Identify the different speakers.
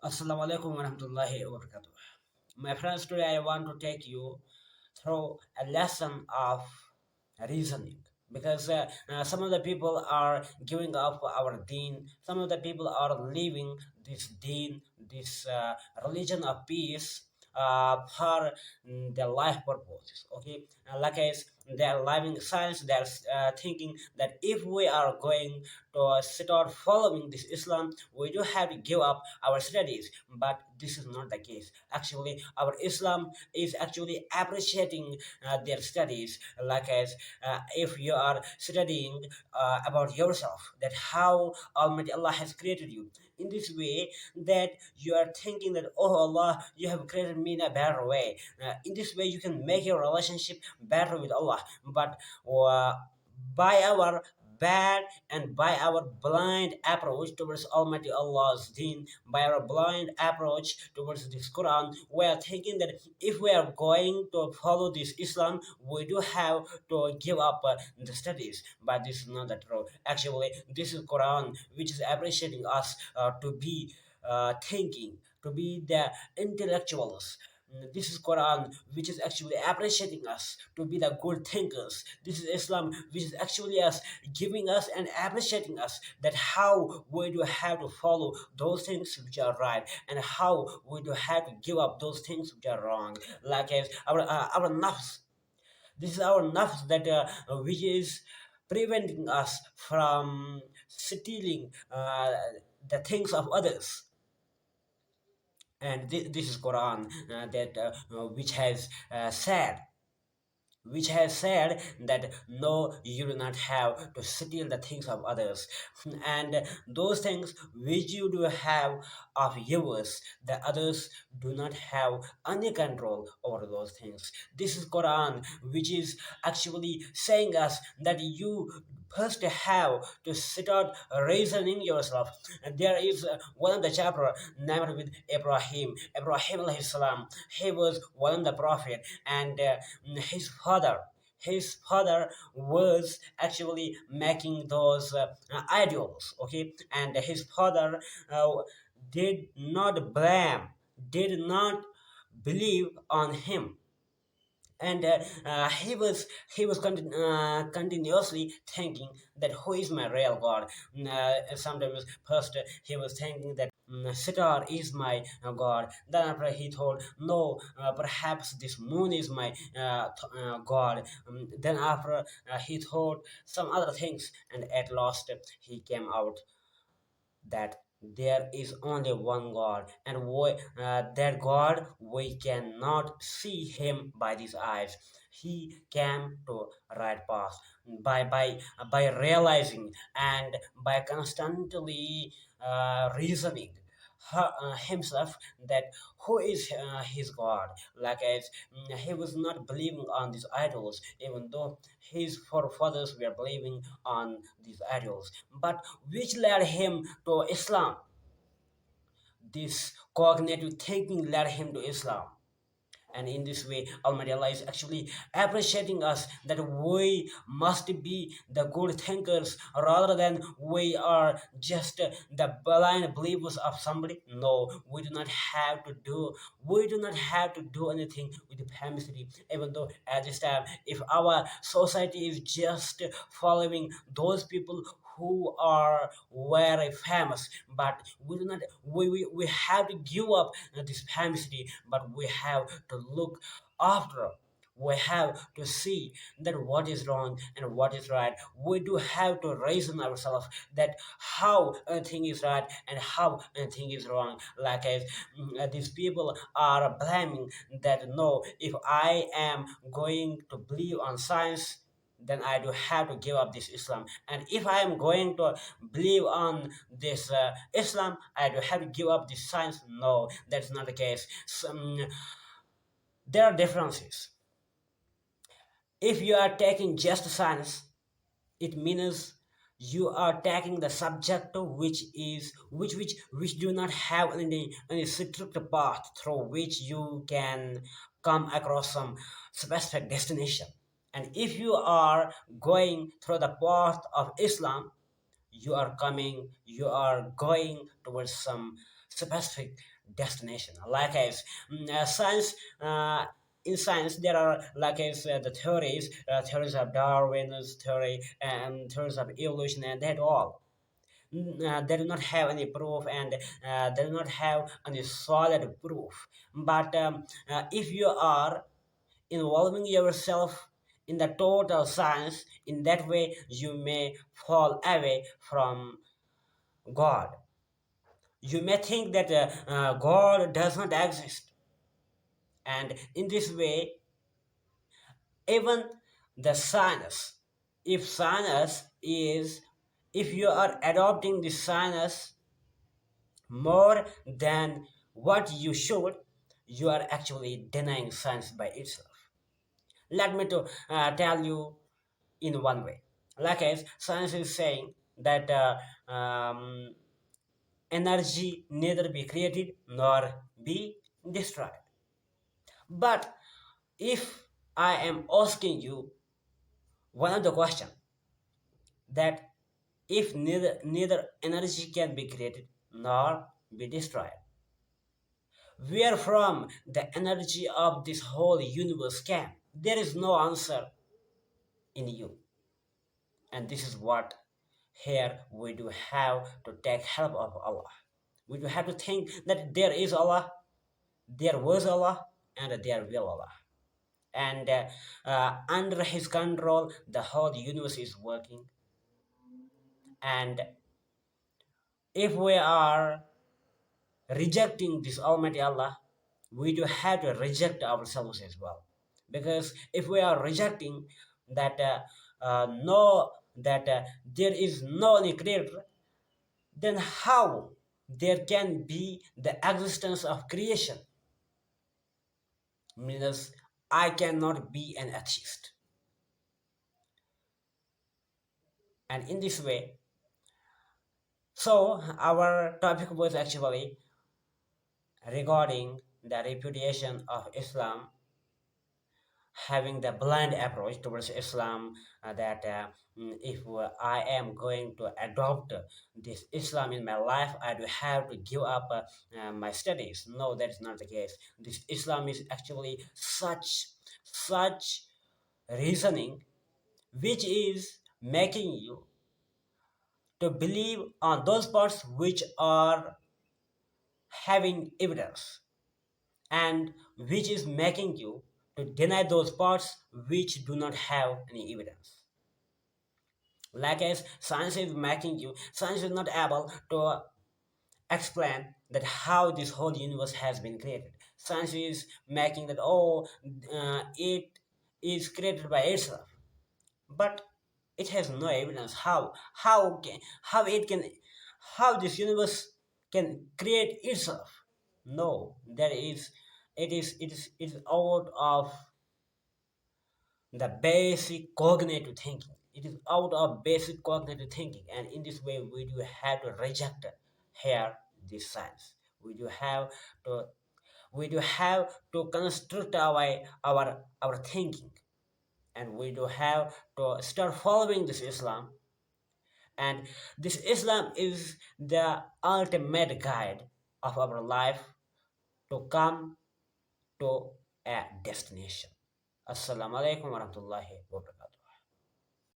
Speaker 1: Assalamu alaikum warahmatullahi wabarakatuh. My friends, today I want to take you through a lesson of reasoning because some of the people are giving up our deen, some of the people are leaving this deen, this religion of peace for their life purposes. Okay, like as they are living science, they are thinking that if we are going to start following this Islam, we do have to give up our studies. But this is not the case. Actually, our Islam is actually appreciating their studies, like as if you are studying about yourself, that how Almighty Allah has created you in this way, that you are thinking that, oh Allah, you have created me in a better way. In this way you can make your relationship better with Allah. But uh, by our bad and by our blind approach towards Almighty Allah's deen, by our blind approach towards this Quran, we are thinking that if we are going to follow this Islam, we do have to give up the studies. But this is not the truth. Actually, this is Quran which is appreciating us to be thinking, to be the intellectuals. This is Quran which is actually appreciating us to be the good thinkers. This is Islam which is actually us giving us and appreciating us that how we do have to follow those things which are right and how we do have to give up those things which are wrong. Like as our nafs, this is our nafs that which is preventing us from stealing the things of others. And this is Quran that which has said that no, you do not have to steal the things of others, and those things which you do have of yours, the others do not have any control over those things. This is Quran which is actually saying us that you first have to sit out reasoning yourself. And there is one of the chapter named with Ibrahim alayhi salam. He was one of the prophet, and his father was actually making those idols. Okay, and his father uh, did not did not believe on him, and he was continuously thinking that who is my real god. Sometimes first he was thinking that Sitar is my god. Then after he thought, no, perhaps this moon is my god. Then after he thought some other things, and at last he came out that there is only one God, and that God, we cannot see him by these eyes. He came to right path by realizing and by constantly reasoning himself that who is his God. Like as he was not believing on these idols, even though his forefathers were believing on these idols, but which led him to Islam. This cognitive thinking led him to Islam. And in this way, Almighty Allah is actually appreciating us that we must be the good thinkers rather than we are just the blind believers of somebody. No, we do not have to do anything with the permissivity, even though at this time, if our society is just following those people who are very famous, but we have to give up this famosity, but we have to look after, we have to see that what is wrong and what is right. We do have to reason ourselves that how anything is right and how anything is wrong. Like as these people are blaming that no, if I am going to believe on science, then I do have to give up this Islam. And if I am going to believe on this Islam, I do have to give up this science. No, that's not the case. There are differences. If you are taking just science, it means you are taking the subject which do not have any strict path through which you can come across some specific destination. And if you are going through the path of Islam, you are going towards some specific destination. Like as science, in science there are like as the theories of Darwin's theory and theories of evolution, and that all. They do not have any proof, and they do not have any solid proof. But if you are involving yourself in the total science, in that way you may fall away from God. You may think that God does not exist, and in this way, even the science, if science is, if you are adopting the science more than what you should, you are actually denying science by itself. Let me to tell you in one way. Like as science is saying that energy neither be created nor be destroyed. But if I am asking you one of the question, that if neither energy can be created nor be destroyed, where from the energy of this whole universe came? There is no answer in you. And this is what here we do have to take help of Allah. We do have to think that there is Allah, there was Allah, and there will Allah. And under His control, the whole universe is working. And if we are rejecting this Almighty Allah, we do have to reject ourselves as well. Because if we are rejecting that no, that there is no any creator, then how there can be the existence of creation? Means I cannot be an atheist. And in this way, so our topic was actually regarding the repudiation of Islam, having the blind approach towards Islam, that if I am going to adopt this Islam in my life, I do have to give up my studies. No, that is not the case. This Islam is actually such reasoning which is making you to believe on those parts which are having evidence, and which is making you to deny those parts which do not have any evidence. Like as science is not able to explain that how this whole universe has been created. Science is making that, it is created by itself, but it has no evidence how it can, how this universe can create itself. No, there is, it is out of the basic cognitive thinking. It is out of basic cognitive thinking, and in this way we do have to reject here this science. We do have to, we do have to construct our thinking, and we do have to start following this Islam. And this Islam is the ultimate guide of our life to come to a destination. Assalamu alaikum warahmatullahi wabarakatuh.